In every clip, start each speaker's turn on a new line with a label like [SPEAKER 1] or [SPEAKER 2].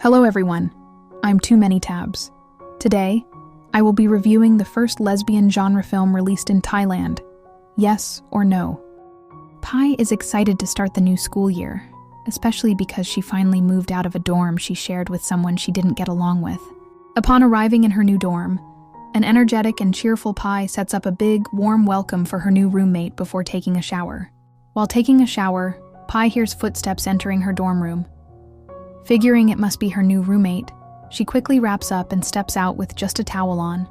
[SPEAKER 1] Hello everyone, I'm Too Many Tabs. Today, I will be reviewing the first lesbian genre film released in Thailand, Yes or No. Pai is excited to start the new school year, especially because she finally moved out of a dorm she shared with someone she didn't get along with. Upon arriving in her new dorm, an energetic and cheerful Pai sets up a big, warm welcome for her new roommate before taking a shower. While taking a shower, Pai hears footsteps entering her dorm room. Figuring it must be her new roommate, she quickly wraps up and steps out with just a towel on.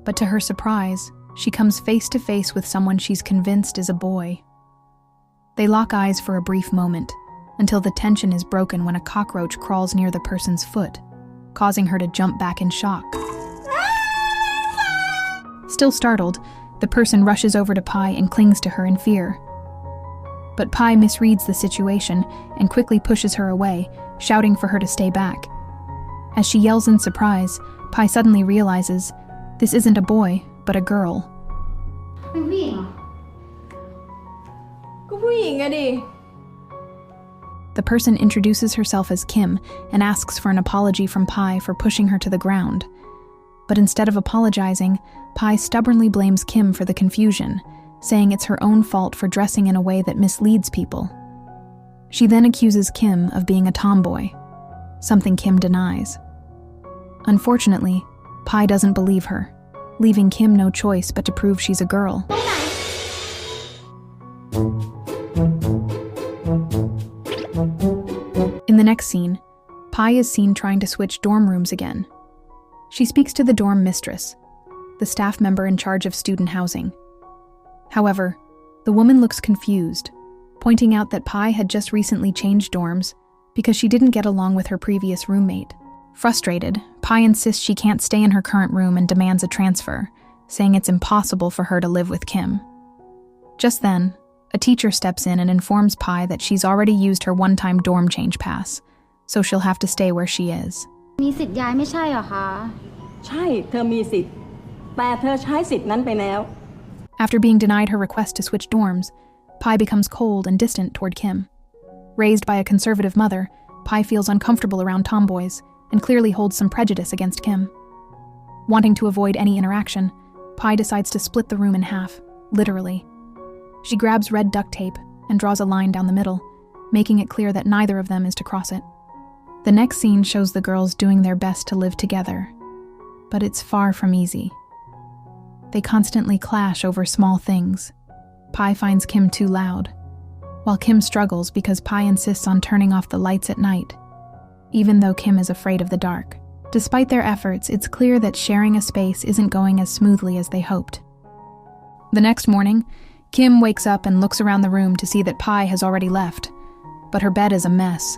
[SPEAKER 1] But to her surprise, she comes face to face with someone she's convinced is a boy. They lock eyes for a brief moment, until the tension is broken when a cockroach crawls near the person's foot, causing her to jump back in shock. Still startled, the person rushes over to Pai and clings to her in fear. But Pai misreads the situation and quickly pushes her away, shouting for her to stay back. As she yells in surprise, Pai suddenly realizes this isn't a boy, but a girl.
[SPEAKER 2] เป็นผู้หญิงเหรอ
[SPEAKER 3] ก็ผู้หญิงอะดิ
[SPEAKER 1] The person introduces herself as Kim and asks for an apology from Pai for pushing her to the ground. But instead of apologizing, Pai stubbornly blames Kim for the confusion, saying it's her own fault for dressing in a way that misleads people. She then accuses Kim of being a tomboy, something Kim denies. Unfortunately, Pai doesn't believe her, leaving Kim no choice but to prove she's a girl. In the next scene, Pai is seen trying to switch dorm rooms again. She speaks to the dorm mistress, the staff member in charge of student housing. However, the woman looks confused, pointing out that Pai had just recently changed dorms because she didn't get along with her previous roommate. Frustrated, Pai insists she can't stay in her current room and demands a transfer, saying it's impossible for her to live with Kim. Just then, a teacher steps in and informs Pai that she's already used her one-time dorm change pass, so she'll have to stay where she is.
[SPEAKER 2] มีสิทธิ์ย้ายไม่ใช่เหรอคะ
[SPEAKER 3] ใช่เธอมีสิทธิ์แต่เธอใช้สิทธิ์นั้นไปแล้ว
[SPEAKER 1] After being denied her request to switch dorms, Pai becomes cold and distant toward Kim. Raised by a conservative mother, Pai feels uncomfortable around tomboys and clearly holds some prejudice against Kim. Wanting to avoid any interaction, Pai decides to split the room in half, literally. She grabs red duct tape and draws a line down the middle, making it clear that neither of them is to cross it. The next scene shows the girls doing their best to live together, but it's far from easy. They constantly clash over small things. Pai finds Kim too loud, while Kim struggles because Pai insists on turning off the lights at night, even though Kim is afraid of the dark. Despite their efforts, it's clear that sharing a space isn't going as smoothly as they hoped. The next morning, Kim wakes up and looks around the room to see that Pai has already left, but her bed is a mess.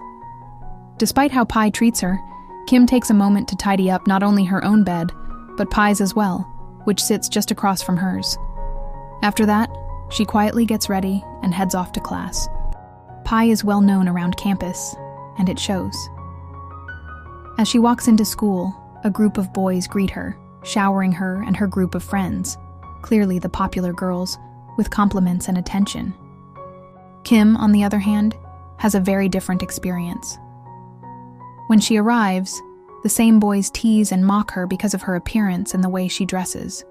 [SPEAKER 1] Despite how Pai treats her, Kim takes a moment to tidy up not only her own bed, but Pai's as well, which sits just across from hers. After that, she quietly gets ready and heads off to class. Pai is well known around campus, and it shows. As she walks into school, a group of boys greet her, showering her and her group of friends, clearly the popular girls, with compliments and attention. Kim, on the other hand, has a very different experience. When she arrives, the same boys tease and mock her because of her appearance and the way she dresses.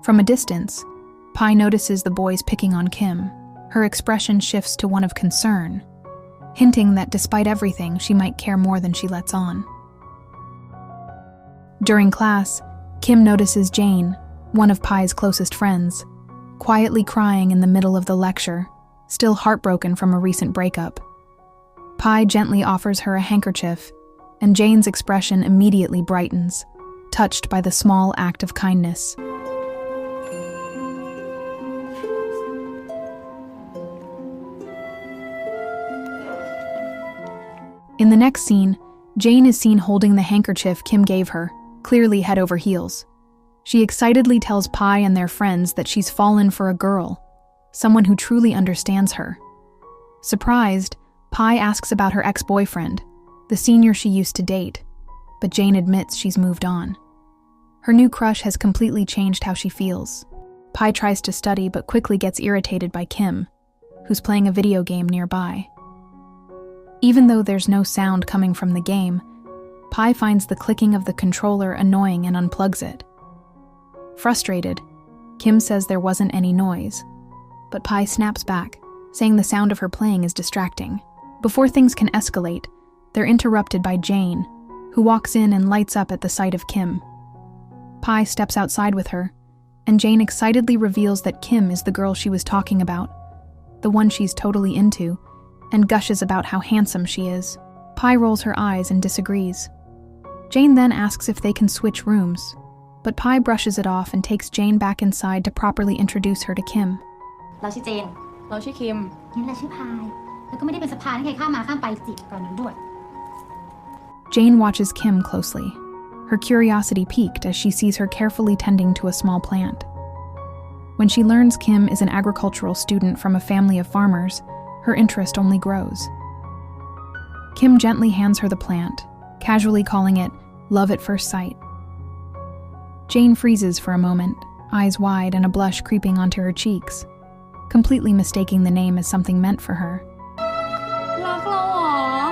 [SPEAKER 1] From a distance, Pai notices the boys picking on Kim. Her expression shifts to one of concern, hinting that despite everything, she might care more than she lets on. During class, Kim notices Jane, one of Pai's closest friends, quietly crying in the middle of the lecture, still heartbroken from a recent breakup. Pai gently offers her a handkerchief, and Jane's expression immediately brightens, touched by the small act of kindness. In the next scene, Jane is seen holding the handkerchief Kim gave her, clearly head over heels. She excitedly tells Pai and their friends that she's fallen for a girl, someone who truly understands her. Surprised, Pai asks about her ex-boyfriend, the senior she used to date, but Jane admits she's moved on. Her new crush has completely changed how she feels. Pai tries to study but quickly gets irritated by Kim, who's playing a video game nearby. Even though there's no sound coming from the game, Pi finds the clicking of the controller annoying and unplugs it. Frustrated, Kim says there wasn't any noise, but Pi snaps back, saying the sound of her playing is distracting. Before things can escalate, they're interrupted by Jane, who walks in and lights up at the sight of Kim. Pi steps outside with her, and Jane excitedly reveals that Kim is the girl she was talking about, the one she's totally into, and gushes about how handsome she is. Pi rolls her eyes and disagrees. Jane then asks if they can switch rooms, but Pi brushes it off and takes Jane back inside to properly introduce her to Kim.
[SPEAKER 2] เราชื่อเจน
[SPEAKER 4] เราชื่อคิม
[SPEAKER 2] งั้นเราชื่อพายแล้วก็ไม่ได้เป็นสะพานให้ใครข้ามมาข้ามไปจีบก่อนนั้นด้วย
[SPEAKER 1] Jane watches Kim closely, her curiosity piqued as she sees her carefully tending to a small plant. When she learns Kim is an agricultural student from a family of farmers, her interest only grows. Kim gently hands her the plant, casually calling it love at first sight. Jane freezes for a moment, eyes wide and a blush creeping onto her cheeks, completely mistaking the name as something meant for her.
[SPEAKER 4] รักเราเหรอ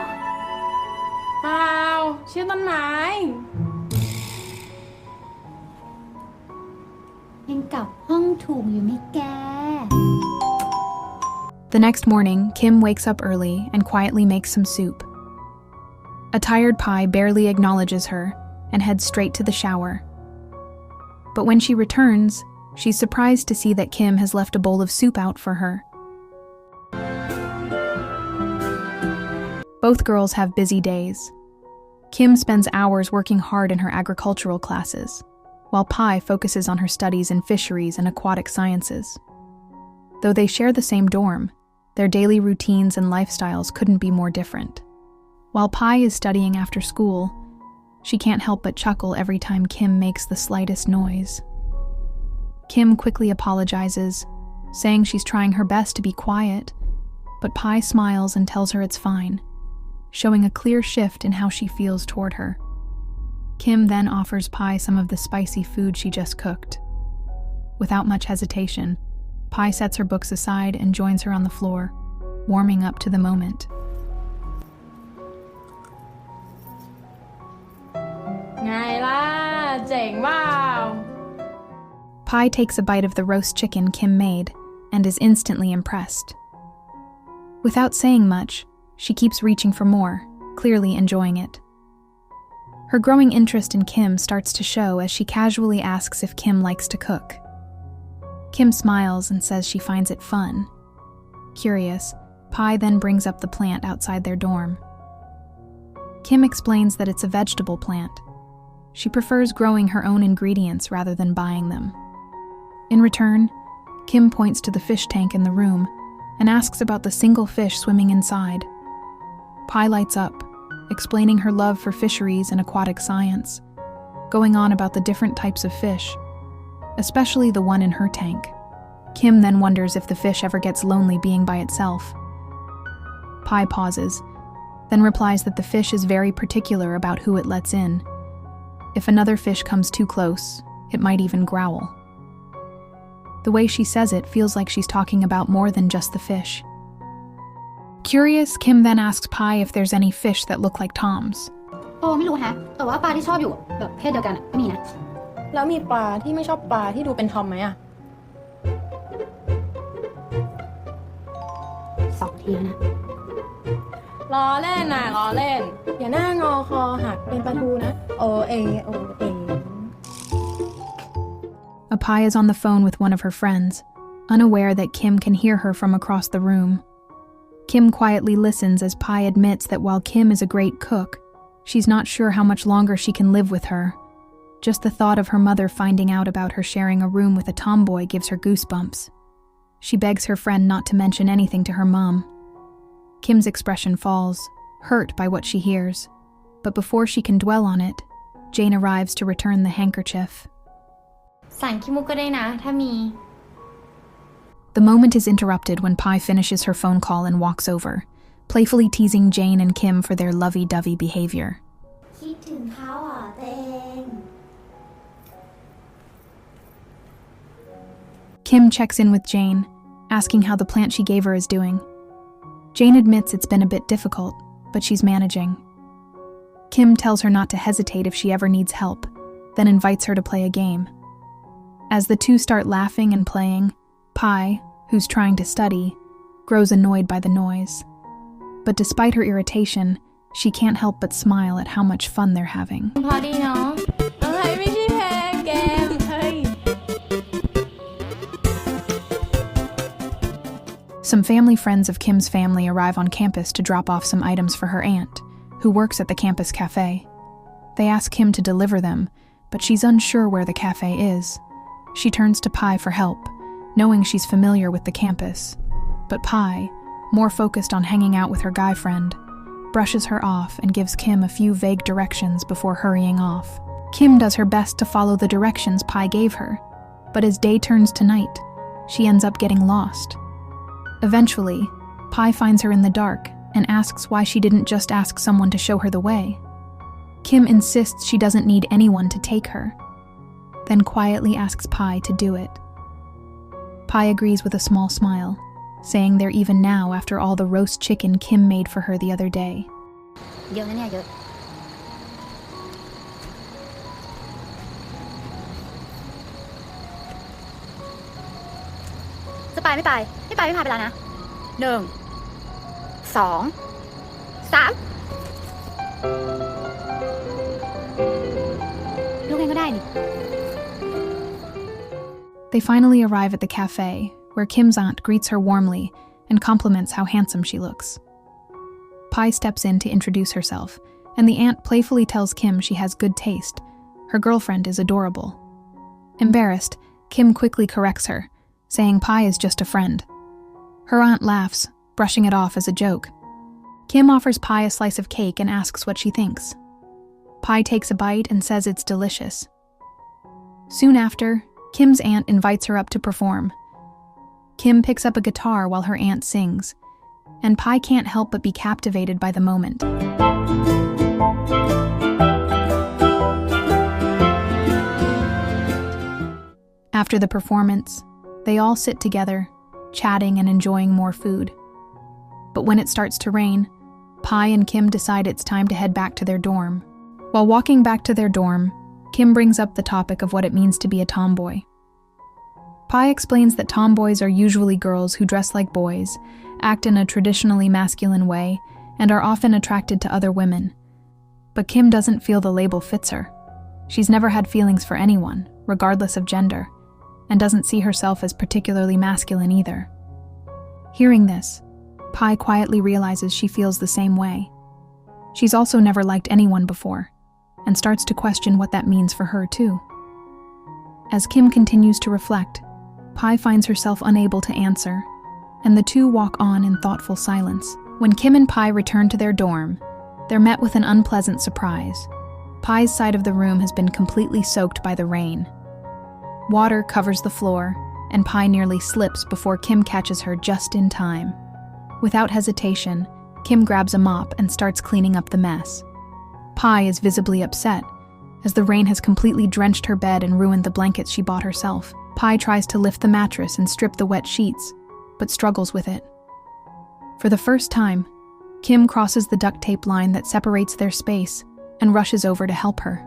[SPEAKER 4] เปล่าชื่อต้นไม้
[SPEAKER 2] ยังกลับห้องถูกอยู่ไหมแก
[SPEAKER 1] The next morning, Kim wakes up early and quietly makes some soup. A tired Pi barely acknowledges her and heads straight to the shower. But when she returns, she's surprised to see that Kim has left a bowl of soup out for her. Both girls have busy days. Kim spends hours working hard in her agricultural classes, while Pi focuses on her studies in fisheries and aquatic sciences. Though they share the same dorm, their daily routines and lifestyles couldn't be more different. While Pi is studying after school, she can't help but chuckle every time Kim makes the slightest noise. Kim quickly apologizes, saying she's trying her best to be quiet, but Pi smiles and tells her it's fine, showing a clear shift in how she feels toward her. Kim then offers Pi some of the spicy food she just cooked. Without much hesitation, Pi sets her books aside and joins her on the floor, warming up to the moment.
[SPEAKER 4] ไงล่ะเจ๋งเปล่า
[SPEAKER 1] Pi takes a bite of the roast chicken Kim made and is instantly impressed. Without saying much, she keeps reaching for more, clearly enjoying it. Her growing interest in Kim starts to show as she casually asks if Kim likes to cook. Kim smiles and says she finds it fun. Curious, Pi then brings up the plant outside their dorm. Kim explains that it's a vegetable plant. She prefers growing her own ingredients rather than buying them. In return, Kim points to the fish tank in the room and asks about the single fish swimming inside. Pi lights up, explaining her love for fisheries and aquatic science, going on about the different types of fish, especially the one in her tank. Kim then wonders if the fish ever gets lonely being by itself. Pi pauses, then replies that the fish is very particular about who it lets in. If another fish comes too close, it might even growl. The way she says it feels like she's talking about more than just the fish. Curious, Kim then asks Pi if there's any fish that look like Toms.
[SPEAKER 2] โอ้ไม่รู้ฮะแต่ว่าปลาที่ชอบอยู่แบบเพศเดียวกันไม่มีนะ
[SPEAKER 4] แล้วมีปลาที่ไม่ชอบปลาที่ดูเป็นทอมไหมอะ
[SPEAKER 2] 2 ทีแล้วนะ
[SPEAKER 4] ล้อเล่นนะล้อเล่นอย่าหน้างอคอหักเป็นปลาทูนะโอเอโอเอ
[SPEAKER 1] A Pi is on the phone with one of her friends, unaware that Kim can hear her from across the room. Kim quietly listens as Pi admits that while Kim is a great cook, she's not sure how much longer she can live with her. Just the thought of her mother finding out about her sharing a room with a tomboy gives her goosebumps. She begs her friend not to mention anything to her mom. Kim's expression falls, hurt by what she hears. But before she can dwell on it, Jane arrives to return the handkerchief.
[SPEAKER 2] สั่งขี้มุกก็ได้นะถ้ามี
[SPEAKER 1] The moment is interrupted when Pi finishes her phone call and walks over, playfully teasing Jane and Kim for their lovey-dovey behavior.
[SPEAKER 2] คิดถึงเขาอ่ะเต็ง
[SPEAKER 1] Kim checks in with Jane, asking how the plant she gave her is doing. Jane admits it's been a bit difficult, but she's managing. Kim tells her not to hesitate if she ever needs help, then invites her to play a game. As the two start laughing and playing, Pi, who's trying to study, grows annoyed by the noise. But despite her irritation, she can't help but smile at how much fun they're having.
[SPEAKER 4] พอดีเนาะอะไรไม่ใช่เพลงเกมเฮ้ย
[SPEAKER 1] Some family friends of Kim's family arrive on campus to drop off some items for her aunt, who works at the campus cafe. They ask Kim to deliver them, but she's unsure where the cafe is. She turns to Pi for help, knowing she's familiar with the campus. But Pi, more focused on hanging out with her guy friend, brushes her off and gives Kim a few vague directions before hurrying off. Kim does her best to follow the directions Pi gave her, but as day turns to night, she ends up getting lost. Eventually, Pi finds her in the dark and asks why she didn't just ask someone to show her the way. Kim insists she doesn't need anyone to take her, then quietly asks Pi to do it. Pi agrees with a small smile, saying they're even now after all the roast chicken Kim made for her the other day.
[SPEAKER 2] เยอะนะเนี่ยเยอะจะไปไม่ไปไม่ไปไม่พาไปแล้วนะ1 2 3ลูกเองก็ได้นี่
[SPEAKER 1] They finally arrive at the cafe, where Kim's aunt greets her warmly and compliments how handsome she looks. Pi steps in to introduce herself, and the aunt playfully tells Kim she has good taste. Her girlfriend is adorable. Embarrassed, Kim quickly corrects her, saying Pi is just a friend. Her aunt laughs, brushing it off as a joke. Kim offers Pi a slice of cake and asks what she thinks. Pi takes a bite and says it's delicious. Soon after, Kim's aunt invites her up to perform. Kim picks up a guitar while her aunt sings, and Pi can't help but be captivated by the moment. After the performance, they all sit together, chatting and enjoying more food. But when it starts to rain, Pi and Kim decide it's time to head back to their dorm. While walking back to their dorm, Kim brings up the topic of what it means to be a tomboy. Pi explains that tomboys are usually girls who dress like boys, act in a traditionally masculine way, and are often attracted to other women. But Kim doesn't feel the label fits her. She's never had feelings for anyone, regardless of gender, and doesn't see herself as particularly masculine either. Hearing this, Pi quietly realizes she feels the same way. She's also never liked anyone before, and starts to question what that means for her too. As Kim continues to reflect, Pi finds herself unable to answer, and the two walk on in thoughtful silence. When Kim and Pi return to their dorm, they're met with an unpleasant surprise. Pi's side of the room has been completely soaked by the rain. Water covers the floor, and Pi nearly slips before Kim catches her just in time. Without hesitation, Kim grabs a mop and starts cleaning up the mess. Pi is visibly upset, as the rain has completely drenched her bed and ruined the blankets she bought herself. Pi tries to lift the mattress and strip the wet sheets, but struggles with it. For the first time, Kim crosses the duct tape line that separates their space and rushes over to help her.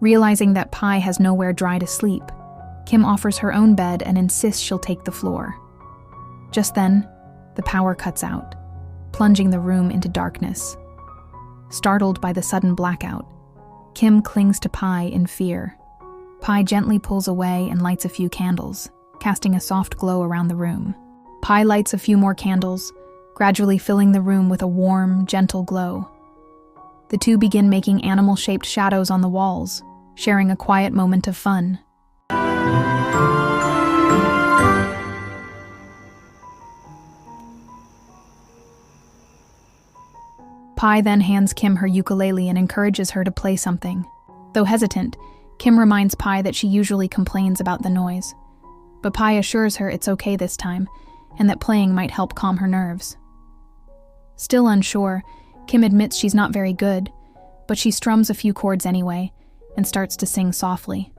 [SPEAKER 1] Realizing that Pi has nowhere dry to sleep, Kim offers her own bed and insists she'll take the floor. Just then, the power cuts out, plunging the room into darkness. Startled by the sudden blackout, Kim clings to Pi in fear. Pi gently pulls away and lights a few candles, casting a soft glow around the room. Pi lights a few more candles, gradually filling the room with a warm, gentle glow. The two begin making animal-shaped shadows on the walls, sharing a quiet moment of fun. Pi then hands Kim her ukulele and encourages her to play something. Though hesitant, Kim reminds Pi that she usually complains about the noise. But Pi assures her it's okay this time, and that playing might help calm her nerves. Still unsure, Kim admits she's not very good, but she strums a few chords anyway, and starts to sing softly.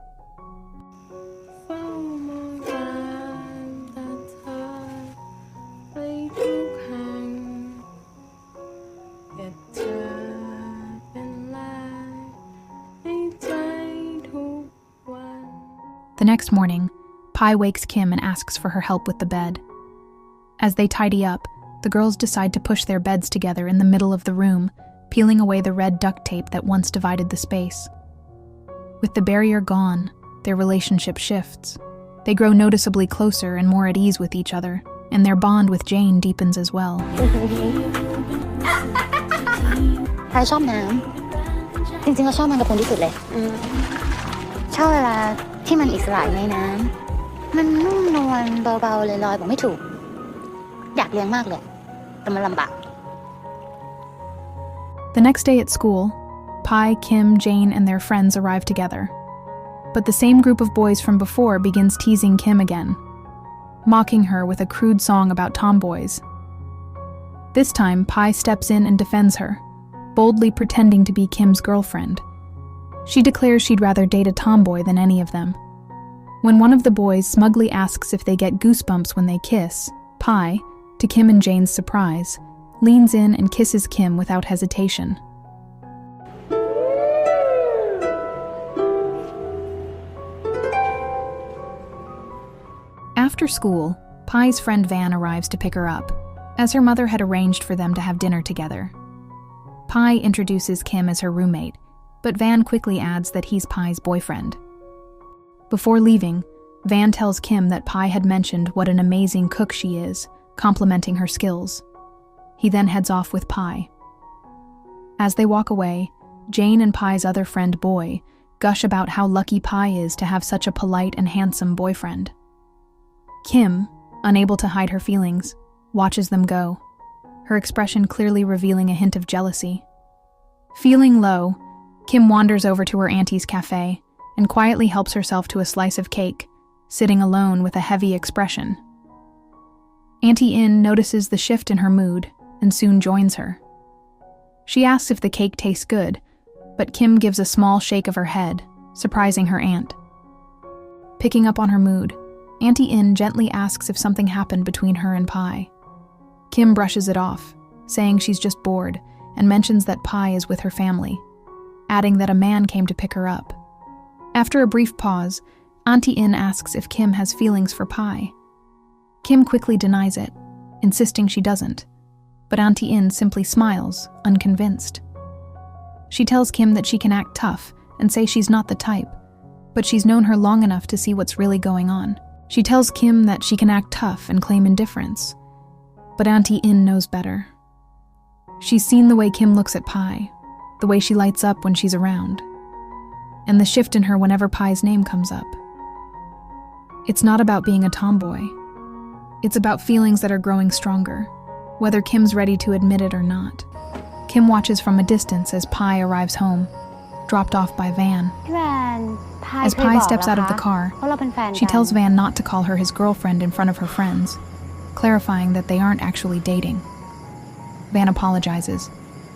[SPEAKER 1] The next morning, Pi wakes Kim and asks for her help with the bed. As they tidy up, the girls decide to push their beds together in the middle of the room, peeling away the red duct tape that once divided the space. With the barrier gone, their relationship shifts. They grow noticeably closer and more at ease with each other, and their bond with Jane deepens as well.
[SPEAKER 5] ใครชอบน้ำจริงๆก็ชอบมันกับคุณที่สุดเลยชอบเวลาที่มันอิสระในน้ำมันนุ่มนวลเบาๆลอยๆบอกไม่ถูกอยากเลี้ยงมากเลยแต่มันลำบาก
[SPEAKER 1] The next day at school, Pi, Kim, Jane, and their friends arrive together. But the same group of boys from before begins teasing Kim again, mocking her with a crude song about tomboys. This time, Pi steps in and defends her, boldly pretending to be Kim's girlfriend. She declares she'd rather date a tomboy than any of them. When one of the boys smugly asks if they get goosebumps when they kiss, Pi, to Kim and Jane's surprise, leans in and kisses Kim without hesitation. After school, Pi's friend Van arrives to pick her up, as her mother had arranged for them to have dinner together. Pi introduces Kim as her roommate, but Van quickly adds that he's Pi's boyfriend. Before leaving, Van tells Kim that Pi had mentioned what an amazing cook she is, complimenting her skills. He then heads off with Pi. As they walk away, Jane and Pi's other friend Boy gush about how lucky Pi is to have such a polite and handsome boyfriend. Kim, unable to hide her feelings, watches them go, her expression clearly revealing a hint of jealousy. Feeling low, Kim wanders over to her auntie's cafe and quietly helps herself to a slice of cake, sitting alone with a heavy expression. Auntie In notices the shift in her mood and soon joins her. She asks if the cake tastes good, but Kim gives a small shake of her head, surprising her aunt. Picking up on her mood, Auntie In gently asks if something happened between her and Pi. Kim brushes it off, saying she's just bored, and mentions that Pi is with her family, adding that a man came to pick her up. After a brief pause, Auntie In asks if Kim has feelings for Pi. Kim quickly denies it, insisting she doesn't, but Auntie In simply smiles, unconvinced. She tells Kim that she can act tough and say she's not the type, but she's known her long enough to see what's really going on. She tells Kim that she can act tough and claim indifference, but Auntie In knows better. She's seen the way Kim looks at Pi, the way she lights up when she's around, and the shift in her whenever Pi's name comes up. It's not about being a tomboy. It's about feelings that are growing stronger, whether Kim's ready to admit it or not. Kim watches from a distance as Pi arrives home, dropped off by Van. As Pi steps out of the car, she tells Van not to call her his girlfriend in front of her friends, clarifying that they aren't actually dating. Van apologizes,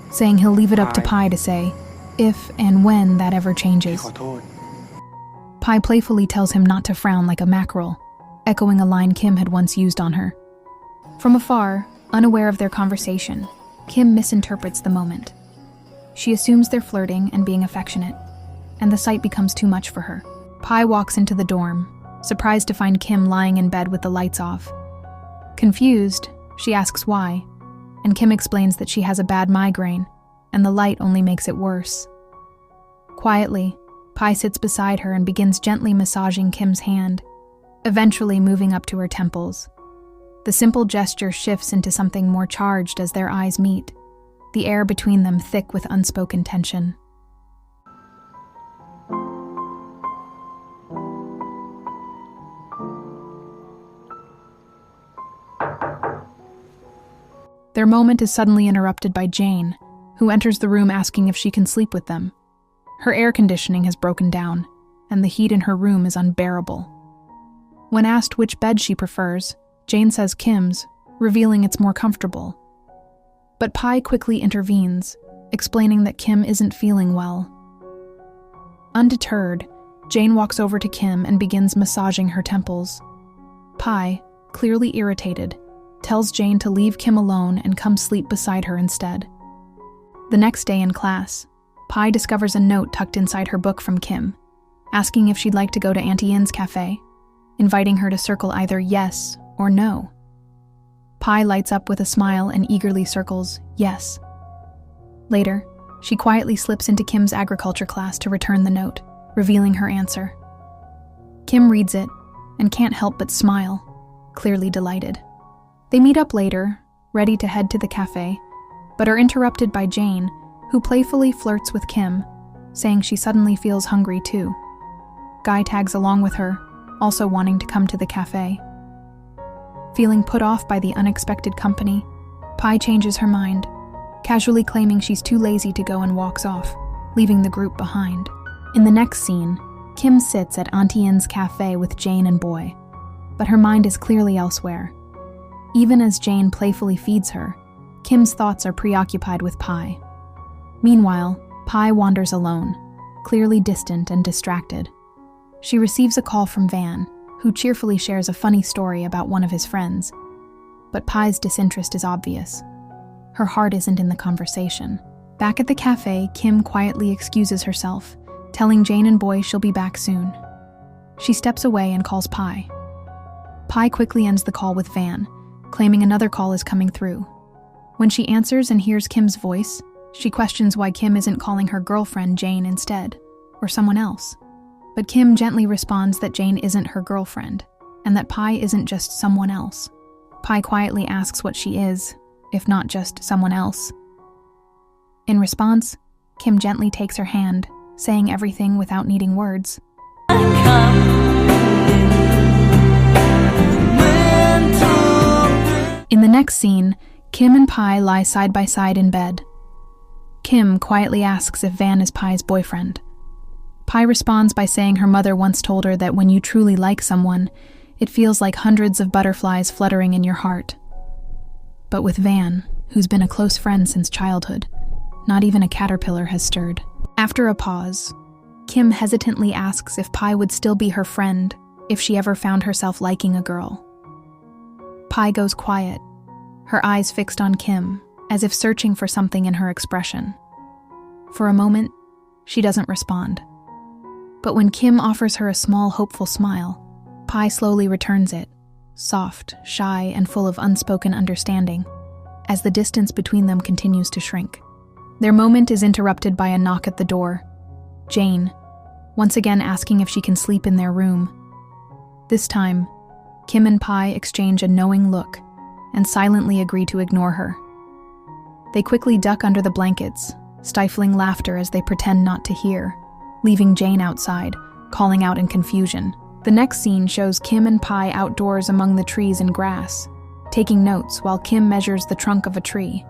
[SPEAKER 1] saying he'll leave it up to Pi to say if and when that ever changes. Pi playfully tells him not to frown like a mackerel, echoing a line Kim had once used on her. From afar, unaware of their conversation, Kim misinterprets the moment. She assumes they're flirting and being affectionate, and the sight becomes too much for her. Pi walks into the dorm, surprised to find Kim lying in bed with the lights off. Confused, she asks why, and Kim explains that she has a bad migraine, and the light only makes it worse. Quietly, Pi sits beside her and begins gently massaging Kim's hand, eventually moving up to her temples. The simple gesture shifts into something more charged as their eyes meet, the air between them thick with unspoken tension. Their moment is suddenly interrupted by Jane, who enters the room asking if she can sleep with them. Her air conditioning has broken down, and the heat in her room is unbearable. When asked which bed she prefers, Jane says Kim's, revealing it's more comfortable. But Pi quickly intervenes, explaining that Kim isn't feeling well. Undeterred, Jane walks over to Kim and begins massaging her temples. Pi, clearly irritated, tells Jane to leave Kim alone and come sleep beside her instead. The next day in class, Pi discovers a note tucked inside her book from Kim, asking if she'd like to go to Auntie In's cafe, inviting her to circle either yes or no. Pi lights up with a smile and eagerly circles yes. Later, she quietly slips into Kim's agriculture class to return the note, revealing her answer. Kim reads it and can't help but smile, clearly delighted. They meet up later, ready to head to the cafe, but are interrupted by Jane, who playfully flirts with Kim, saying she suddenly feels hungry too. Guy tags along with her, also wanting to come to the cafe. Feeling put off by the unexpected company, Pi changes her mind, casually claiming she's too lazy to go and walks off, leaving the group behind. In the next scene, Kim sits at Auntie In's cafe with Jane and Boy, but her mind is clearly elsewhere. Even as Jane playfully feeds her, Kim's thoughts are preoccupied with Pi. Meanwhile, Pi wanders alone, clearly distant and distracted. She receives a call from Van, who cheerfully shares a funny story about one of his friends. But Pi's disinterest is obvious. Her heart isn't in the conversation. Back at the cafe, Kim quietly excuses herself, telling Jane and Boy she'll be back soon. She steps away and calls Pi. Pi quickly ends the call with Van, claiming another call is coming through. When she answers and hears Kim's voice, she questions why Kim isn't calling her girlfriend Jane instead, or someone else. But Kim gently responds that Jane isn't her girlfriend, and that Pi isn't just someone else. Pi quietly asks what she is, if not just someone else. In response, Kim gently takes her hand, saying everything without needing words. In the next scene, Kim and Pi lie side by side in bed. Kim quietly asks if Van is Pi's boyfriend. Pi responds by saying her mother once told her that when you truly like someone, it feels like hundreds of butterflies fluttering in your heart. But with Van, who's been a close friend since childhood, not even a caterpillar has stirred. After a pause, Kim hesitantly asks if Pi would still be her friend if she ever found herself liking a girl. Pi goes quiet, her eyes fixed on Kim, as if searching for something in her expression. For a moment, she doesn't respond. But when Kim offers her a small, hopeful smile, Pi slowly returns it, soft, shy, and full of unspoken understanding, as the distance between them continues to shrink. Their moment is interrupted by a knock at the door. Jane, once again asking if she can sleep in their room. This time, Kim and Pi exchange a knowing look and silently agree to ignore her. They quickly duck under the blankets, stifling laughter as they pretend not to hear, leaving Jane outside, calling out in confusion. The next scene shows Kim and Pi outdoors among the trees and grass, taking notes while Kim measures the trunk of a tree,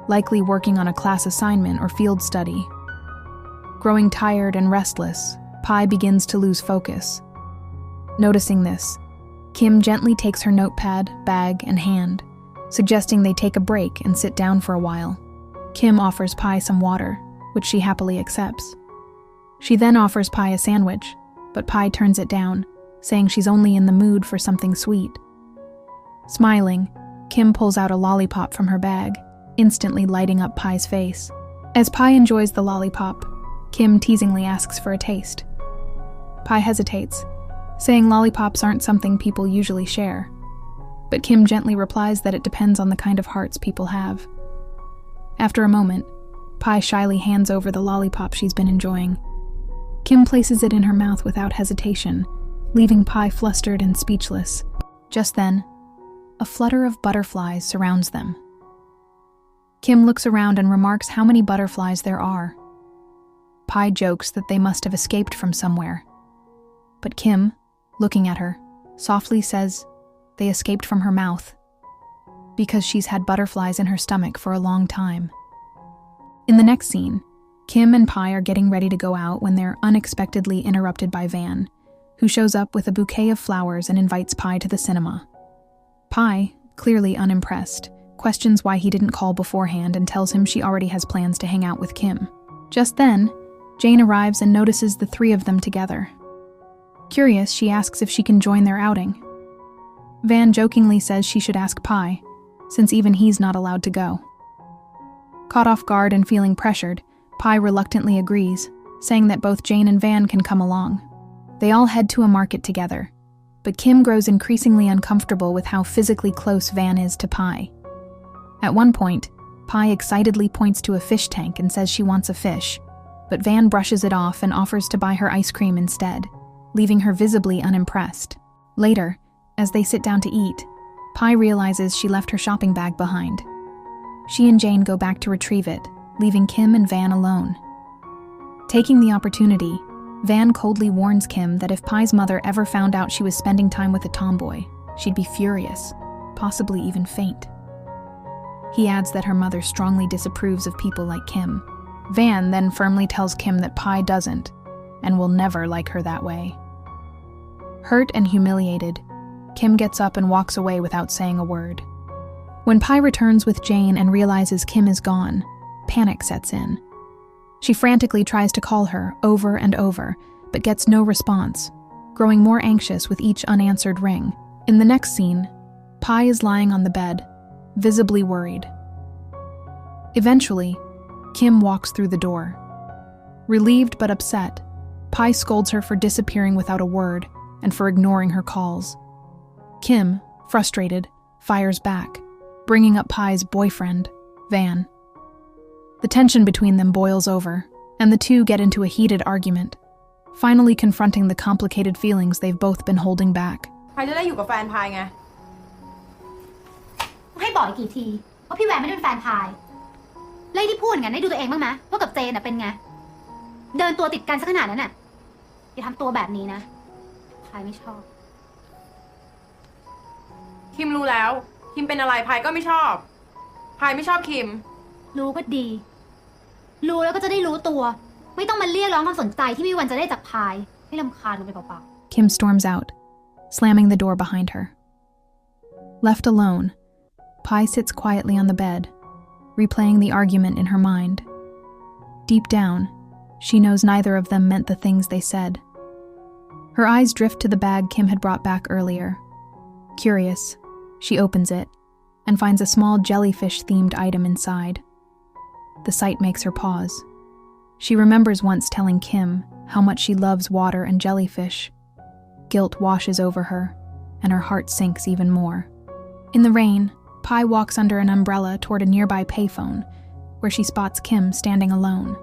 [SPEAKER 1] likely working on a class assignment or field study. Growing tired and restless, Pi begins to lose focus. Noticing this, Kim gently takes her notepad, bag, and hand, suggesting they take a break and sit down for a while. Kim offers Pi some water, which she happily accepts. She then offers Pi a sandwich, but Pi turns it down, saying she's only in the mood for something sweet. Smiling, Kim pulls out a lollipop from her bag, instantly lighting up Pi's face. As Pi enjoys the lollipop, Kim teasingly asks for a taste. Pi hesitates, saying lollipops aren't something people usually share. But Kim gently replies that it depends on the kind of hearts people have. After a moment, Pi shyly hands over the lollipop she's been enjoying. Kim places it in her mouth without hesitation, leaving Pi flustered and speechless. Just then, a flutter of butterflies surrounds them. Kim looks around and remarks how many butterflies there are. Pi jokes that they must have escaped from somewhere. But Kim, looking at her, softly says they escaped from her mouth, because she's had butterflies in her stomach for a long time. In the next scene, Kim and Pi are getting ready to go out when they're unexpectedly interrupted by Van, who shows up with a bouquet of flowers and invites Pi to the cinema. Pi, clearly unimpressed, questions why he didn't call beforehand and tells him she already has plans to hang out with Kim. Just then, Jane arrives and notices the three of them together. Curious, she asks if she can join their outing. Van jokingly says she should ask Pi, since even he's not allowed to go. Caught off guard and feeling pressured, Pi reluctantly agrees, saying that both Jane and Van can come along. They all head to a market together, but Kim grows increasingly uncomfortable with how physically close Van is to Pi. At one point, Pi excitedly points to a fish tank and says she wants a fish, but Van brushes it off and offers to buy her ice cream instead, leaving her visibly unimpressed. Later, as they sit down to eat, Pi realizes she left her shopping bag behind. She and Jane go back to retrieve it, leaving Kim and Van alone. Taking the opportunity, Van coldly warns Kim that if Pi's mother ever found out she was spending time with a tomboy, she'd be furious, possibly even faint. He adds that her mother strongly disapproves of people like Kim. Van then firmly tells Kim that Pi doesn't, and will never like her that way. Hurt and humiliated, Kim gets up and walks away without saying a word. When Pi returns with Jane and realizes Kim is gone, panic sets in. She frantically tries to call her over and over, but gets no response, growing more anxious with each unanswered ring. In the next scene, Pi is lying on the bed, visibly worried. Eventually, Kim walks through the door. Relieved but upset, Pi scolds her for disappearing without a word and for ignoring her calls. Kim, frustrated, fires back, bringing up Pi's boyfriend, Van. The tension between them boils over, and the two get into a heated argument, finally confronting the complicated feelings they've both been holding back.
[SPEAKER 4] พายจะได้อยู่กับแฟนพายไง
[SPEAKER 2] ให้บอกอีกกี่ทีว่าพี่แหวนไม่ได้เป็นแฟนพายเล่ที่พูดงั้นได้ดูตัวเองบ้างไหมว่ากับเจนน่ะเป็นไงเดินตัวติดกันซะขนาดนั้นน่ะอย่าทำตัวแบบนี้นะพายไม่ชอบ
[SPEAKER 4] คิมรู้แล้วคิมเป็นอะไรพายก็ไม่ชอบพายไม่ชอบคิม
[SPEAKER 2] รู้ก็ดีรู้แล้วก็จะได้รู้ตัวไม่ต้องมาเรียกร้องความสนใจที่ไม่มีวันจะได้จากพายให้รำคาญกันไปเปล่า
[SPEAKER 1] Kim storms out, slamming the door behind her. Left alone, Pi sits quietly on the bed, replaying the argument in her mind. Deep down, she knows neither of them meant the things they said. Her eyes drift to the bag Kim had brought back earlier. Curious, she opens it and finds a small jellyfish-themed item inside. The sight makes her pause. She remembers once telling Kim how much she loves water and jellyfish. Guilt washes over her, and her heart sinks even more. In the rain, Pi walks under an umbrella toward a nearby payphone, where she spots Kim standing alone.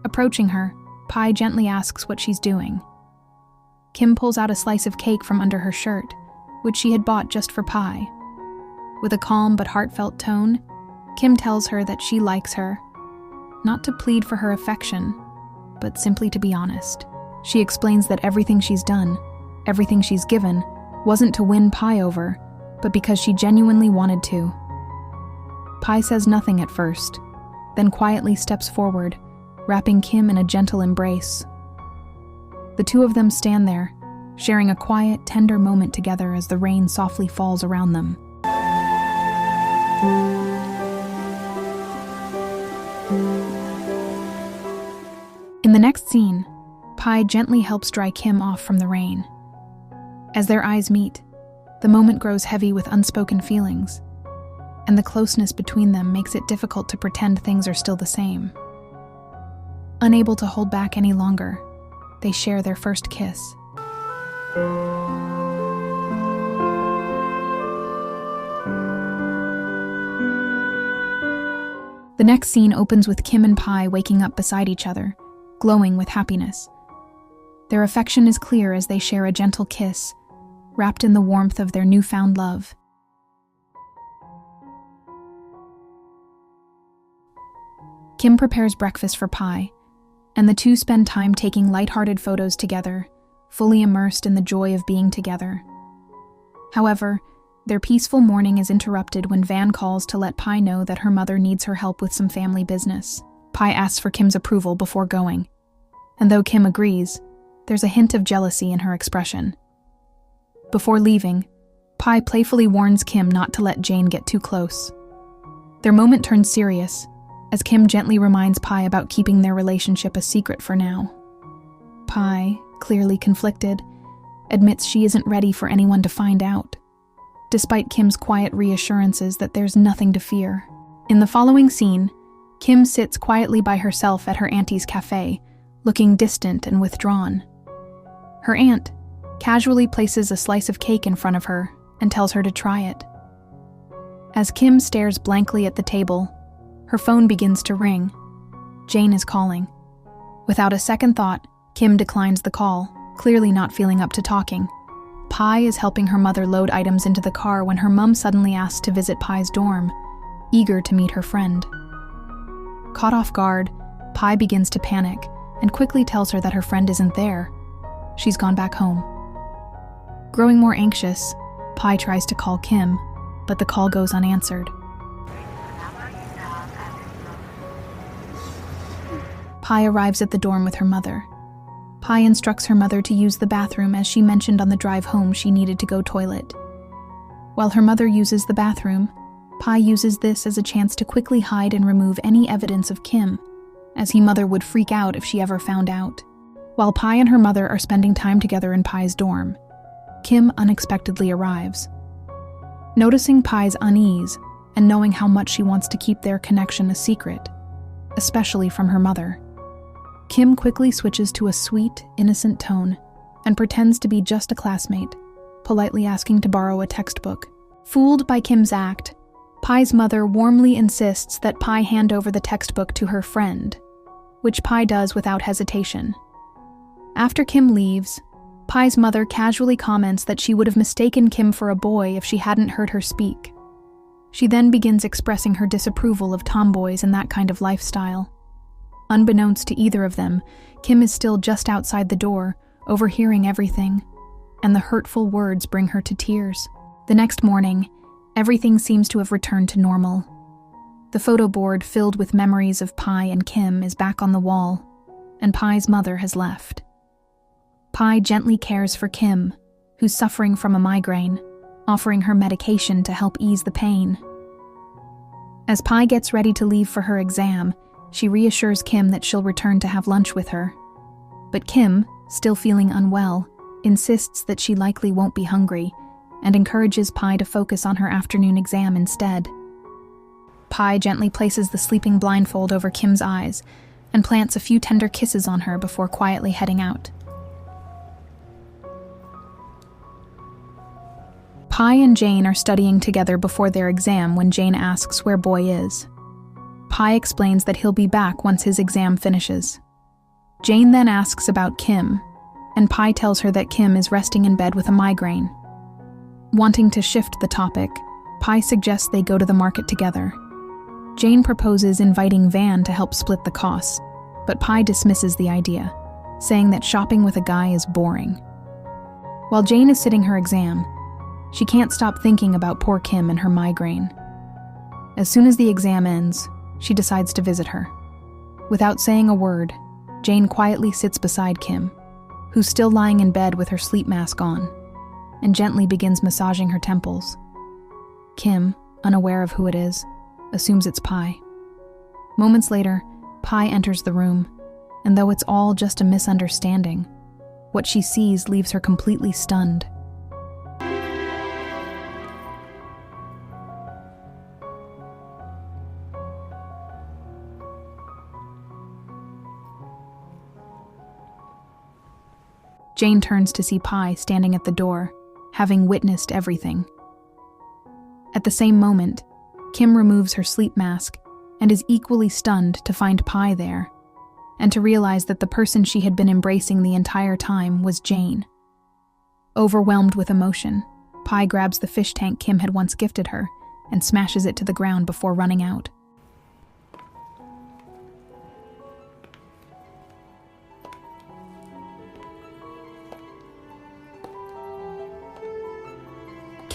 [SPEAKER 1] Approaching her, Pi gently asks what she's doing. Kim pulls out a slice of cake from under her shirt, which she had bought just for Pi. With a calm but heartfelt tone, Kim tells her that she likes her, not to plead for her affection, but simply to be honest. She explains that everything she's done, everything she's given, wasn't to win Pi over, but because she genuinely wanted to. Pi says nothing at first, then quietly steps forward, wrapping Kim in a gentle embrace. The two of them stand there, sharing a quiet, tender moment together as the rain softly falls around them. In the next scene, Pi gently helps dry Kim off from the rain. As their eyes meet, the moment grows heavy with unspoken feelings, and the closeness between them makes it difficult to pretend things are still the same. Unable to hold back any longer, they share their first kiss. The next scene opens with Kim and Pi waking up beside each other, glowing with happiness. Their affection is clear as they share a gentle kiss, wrapped in the warmth of their newfound love. Kim prepares breakfast for Pi, and the two spend time taking lighthearted photos together, fully immersed in the joy of being together. However, their peaceful morning is interrupted when Van calls to let Pi know that her mother needs her help with some family business. Pi asks for Kim's approval before going, and though Kim agrees, there's a hint of jealousy in her expression. Before leaving, Pi playfully warns Kim not to let Jane get too close. Their moment turns serious, as Kim gently reminds Pi about keeping their relationship a secret for now. Pi, clearly conflicted, admits she isn't ready for anyone to find out, despite Kim's quiet reassurances that there's nothing to fear. In the following scene, Kim sits quietly by herself at her auntie's cafe, looking distant and withdrawn. Her aunt casually places a slice of cake in front of her and tells her to try it. As Kim stares blankly at the table, her phone begins to ring. Jane is calling. Without a second thought, Kim declines the call, clearly not feeling up to talking. Pi is helping her mother load items into the car when her mom suddenly asks to visit Pi's dorm, eager to meet her friend. Caught off guard, Pi begins to panic and quickly tells her that her friend isn't there. She's gone back home. Growing more anxious, Pi tries to call Kim, but the call goes unanswered. Pi arrives at the dorm with her mother. Pi instructs her mother to use the bathroom as she mentioned on the drive home she needed to go toilet. While her mother uses the bathroom, Pi uses this as a chance to quickly hide and remove any evidence of Kim, as her mother would freak out if she ever found out. While Pi and her mother are spending time together in Pi's dorm, Kim unexpectedly arrives. Noticing Pi's unease and knowing how much she wants to keep their connection a secret, especially from her mother, Kim quickly switches to a sweet, innocent tone and pretends to be just a classmate, politely asking to borrow a textbook. Fooled by Kim's act, Pi's mother warmly insists that Pi hand over the textbook to her friend, which Pi does without hesitation. After Kim leaves, Pi's mother casually comments that she would have mistaken Kim for a boy if she hadn't heard her speak. She then begins expressing her disapproval of tomboys and that kind of lifestyle. Unbeknownst to either of them, Kim is still just outside the door, overhearing everything, and the hurtful words bring her to tears. The next morning, everything seems to have returned to normal. The photo board filled with memories of Pi and Kim is back on the wall, and Pi's mother has left. Pi gently cares for Kim, who's suffering from a migraine, offering her medication to help ease the pain. As Pi gets ready to leave for her exam, she reassures Kim that she'll return to have lunch with her. But Kim, still feeling unwell, insists that she likely won't be hungry and encourages Pi to focus on her afternoon exam instead. Pi gently places the sleeping blindfold over Kim's eyes and plants a few tender kisses on her before quietly heading out. Pi and Jane are studying together before their exam when Jane asks where Boy is. Pi explains that he'll be back once his exam finishes. Jane then asks about Kim, and Pi tells her that Kim is resting in bed with a migraine. Wanting to shift the topic, Pi suggests they go to the market together. Jane proposes inviting Van to help split the costs, but Pi dismisses the idea, saying that shopping with a guy is boring. While Jane is sitting her exam, she can't stop thinking about poor Kim and her migraine. As soon as the exam ends, she decides to visit her. Without saying a word, Jane quietly sits beside Kim, who's still lying in bed with her sleep mask on, and gently begins massaging her temples. Kim, unaware of who it is, assumes it's Pi. Moments later, Pi enters the room, and though it's all just a misunderstanding, what she sees leaves her completely stunned. Jane turns to see Pi standing at the door, having witnessed everything. At the same moment, Kim removes her sleep mask and is equally stunned to find Pi there, and to realize that the person she had been embracing the entire time was Jane. Overwhelmed with emotion, Pi grabs the fish tank Kim had once gifted her and smashes it to the ground before running out.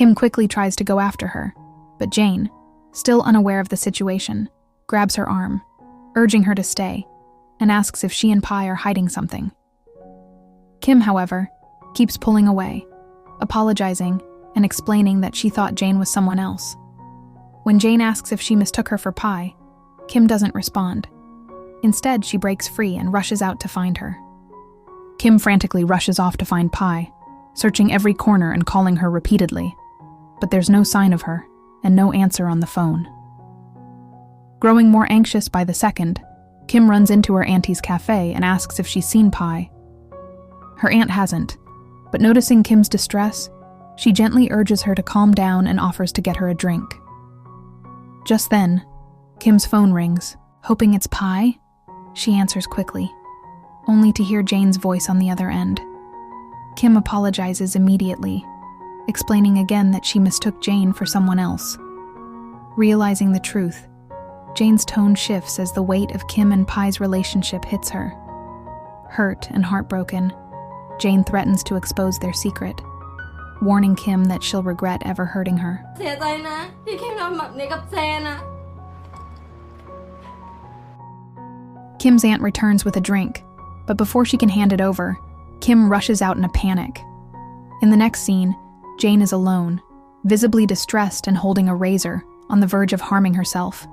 [SPEAKER 1] Kim quickly tries to go after her, but Jane, still unaware of the situation, grabs her arm, urging her to stay, and asks if she and Pi are hiding something. Kim, however, keeps pulling away, apologizing and explaining that she thought Jane was someone else. When Jane asks if she mistook her for Pi, Kim doesn't respond. Instead, she breaks free and rushes out to find her. Kim frantically rushes off to find Pi, searching every corner and calling her repeatedly. But there's no sign of her, and no answer on the phone. Growing more anxious by the second, Kim runs into her auntie's cafe and asks if she's seen Pi. Her aunt hasn't, but noticing Kim's distress, she gently urges her to calm down and offers to get her a drink. Just then, Kim's phone rings. Hoping it's Pi, she answers quickly, only to hear Jane's voice on the other end. Kim apologizes immediately, explaining again that she mistook Jane for someone else. Realizing the truth, Jane's tone shifts as the weight of Kim and Pi's relationship hits her. Hurt and heartbroken, Jane threatens to expose their secret, warning Kim that she'll regret ever hurting her.
[SPEAKER 4] เสียใจนะที่คิมทำแบบนี้กับเจนอะ
[SPEAKER 1] Kim's aunt returns with a drink, but before she can hand it over, Kim rushes out in a panic. In the next scene, Jane is alone, visibly distressed and holding a razor, on the verge of harming herself.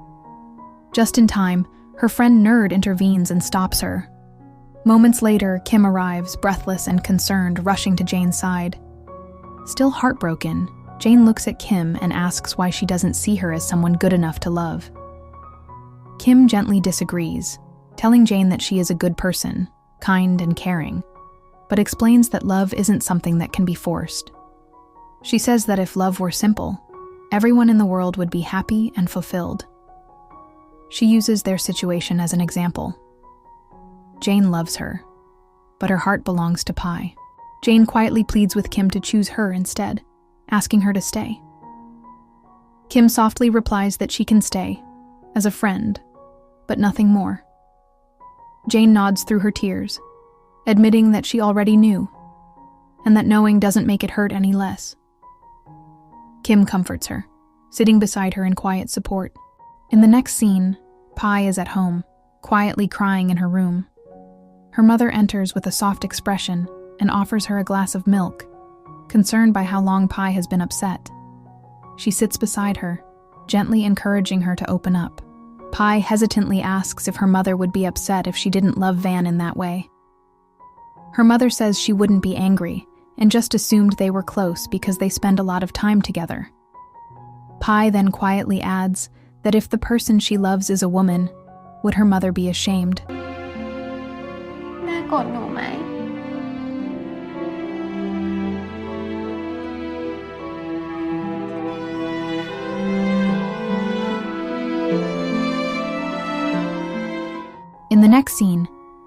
[SPEAKER 1] Just in time, her friend Nerd intervenes and stops her. Moments later, Kim arrives, breathless and concerned, rushing to Jane's side. Still heartbroken, Jane looks at Kim and asks why she doesn't see her as someone good enough to love. Kim gently disagrees, telling Jane that she is a good person, kind and caring, but explains that love isn't something that can be forced. She says that if love were simple, everyone in the world would be happy and fulfilled. She uses their situation as an example. Jane loves her, but her heart belongs to Pi. Jane quietly pleads with Kim to choose her instead, asking her to stay. Kim softly replies that she can stay, as a friend, but nothing more. Jane nods through her tears, admitting that she already knew, and that knowing doesn't make it hurt any less. Kim comforts her, sitting beside her in quiet support. In the next scene, Pi is at home, quietly crying in her room. Her mother enters with a soft expression and offers her a glass of milk, concerned by how long Pi has been upset. She sits beside her, gently encouraging her to open up. Pi hesitantly asks if her mother would be upset if she didn't love Van in that way. Her mother says she wouldn't be angry and just assumed they were close because they spend a lot of time together. Pi then quietly adds that if the person she loves is a woman, would her mother be ashamed?
[SPEAKER 4] แม่โกรธหนูไหม
[SPEAKER 1] In the next scene,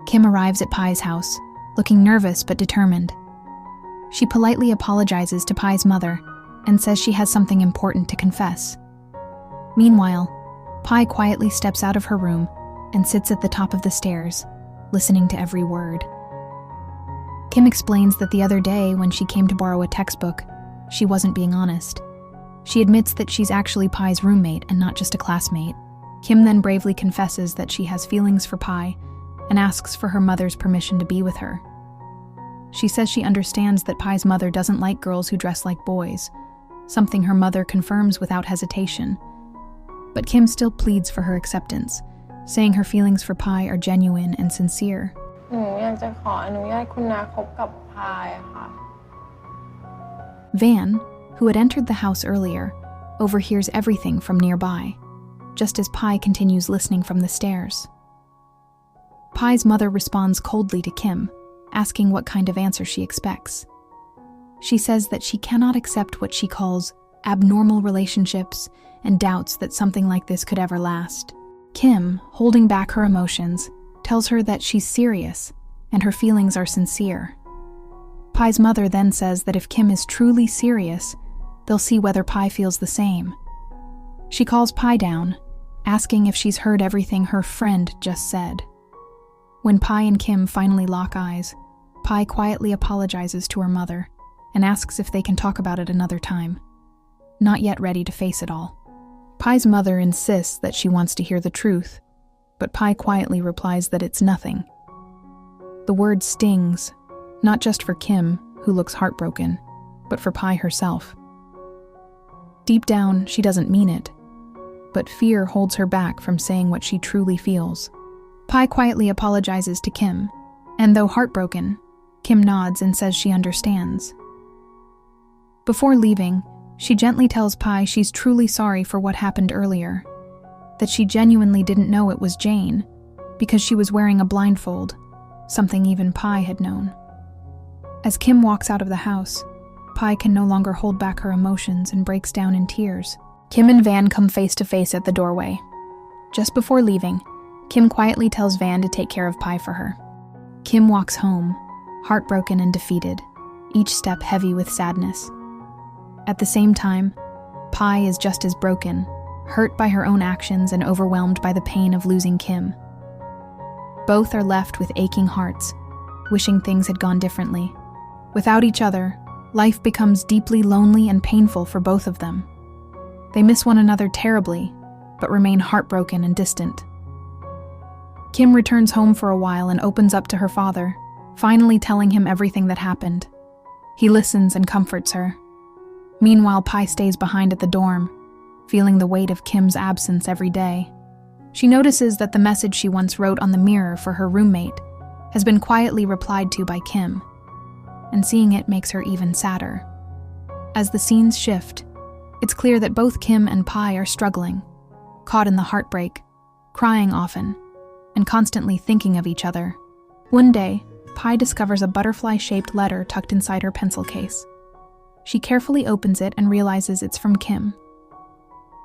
[SPEAKER 1] Kim arrives at Pi's house, looking nervous but determined. She politely apologizes to Pi's mother and says she has something important to confess. Meanwhile, Pi quietly steps out of her room and sits at the top of the stairs, listening to every word. Kim explains that the other day when she came to borrow a textbook, she wasn't being honest. She admits that she's actually Pi's roommate and not just a classmate. Kim then bravely confesses that she has feelings for Pi and asks for her mother's permission to be with her. She says she understands that Pi's mother doesn't like girls who dress like boys, something her mother confirms without hesitation. But Kim still pleads for her acceptance, saying her feelings for Pi are genuine and sincere.
[SPEAKER 4] หนูอยากจะขออนุญาตคุณนาคบกับพายค่ะ
[SPEAKER 1] Van, who had entered the house earlier, overhears everything from nearby, just as Pi continues listening from the stairs. Pi's mother responds coldly to Kim, asking what kind of answer she expects. She says that she cannot accept what she calls abnormal relationships and doubts that something like this could ever last. Kim, holding back her emotions, tells her that she's serious and her feelings are sincere. Pi's mother then says that if Kim is truly serious, they'll see whether Pi feels the same. She calls Pi down, asking if she's heard everything her friend just said. When Pi and Kim finally lock eyes, Pi quietly apologizes to her mother and asks if they can talk about it another time, not yet ready to face it all. Pi's mother insists that she wants to hear the truth, but Pi quietly replies that it's nothing. The word stings, not just for Kim, who looks heartbroken, but for Pi herself. Deep down, she doesn't mean it, but fear holds her back from saying what she truly feels. Pi quietly apologizes to Kim, and though heartbroken, Kim nods and says she understands. Before leaving, she gently tells Pi she's truly sorry for what happened earlier, that she genuinely didn't know it was Jane, because she was wearing a blindfold, something even Pi had known. As Kim walks out of the house, Pi can no longer hold back her emotions and breaks down in tears. Kim and Van come face to face at the doorway. Just before leaving, Kim quietly tells Van to take care of Pi for her. Kim walks home, heartbroken and defeated, each step heavy with sadness. At the same time, Pi is just as broken, hurt by her own actions and overwhelmed by the pain of losing Kim. Both are left with aching hearts, wishing things had gone differently. Without each other, life becomes deeply lonely and painful for both of them. They miss one another terribly, but remain heartbroken and distant. Kim returns home for a while and opens up to her father, finally telling him everything that happened. He listens and comforts her. Meanwhile, Pi stays behind at the dorm, feeling the weight of Kim's absence every day. She notices that the message she once wrote on the mirror for her roommate has been quietly replied to by Kim, and seeing it makes her even sadder. As the scenes shift, it's clear that both Kim and Pi are struggling, caught in the heartbreak, crying often, and constantly thinking of each other. One day, Pi discovers a butterfly-shaped letter tucked inside her pencil case. She carefully opens it and realizes it's from Kim.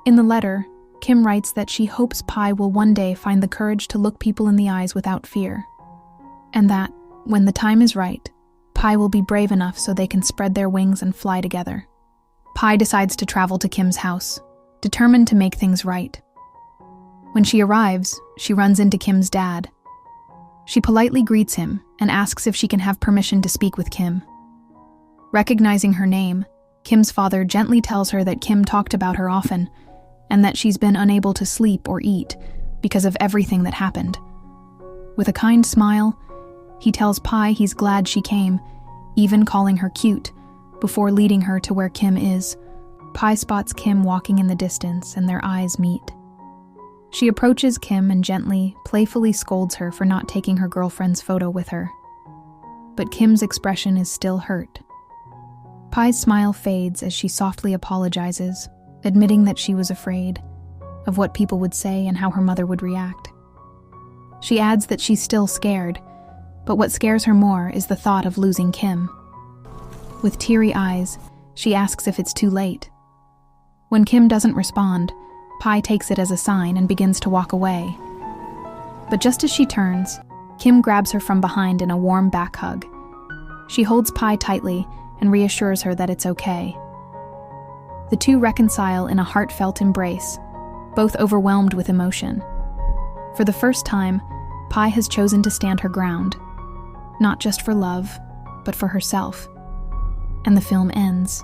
[SPEAKER 1] In the letter, Kim writes that she hopes Pi will one day find the courage to look people in the eyes without fear, and that, when the time is right, Pi will be brave enough so they can spread their wings and fly together. Pi decides to travel to Kim's house, determined to make things right. When she arrives, she runs into Kim's dad. She politely greets him and asks if she can have permission to speak with Kim. Recognizing her name, Kim's father gently tells her that Kim talked about her often, and that she's been unable to sleep or eat because of everything that happened. With a kind smile, he tells Pi he's glad she came, even calling her cute, before leading her to where Kim is. Pi spots Kim walking in the distance, and their eyes meet. She approaches Kim and gently, playfully scolds her for not taking her girlfriend's photo with her. But Kim's expression is still hurt. Pi's smile fades as she softly apologizes, admitting that she was afraid of what people would say and how her mother would react. She adds that she's still scared, but what scares her more is the thought of losing Kim. With teary eyes, she asks if it's too late. When Kim doesn't respond, Pi takes it as a sign and begins to walk away. But just as she turns, Kim grabs her from behind in a warm back hug. She holds Pi tightly and reassures her that it's okay. The two reconcile in a heartfelt embrace, both overwhelmed with emotion. For the first time, Pi has chosen to stand her ground, not just for love, but for herself. And the film ends.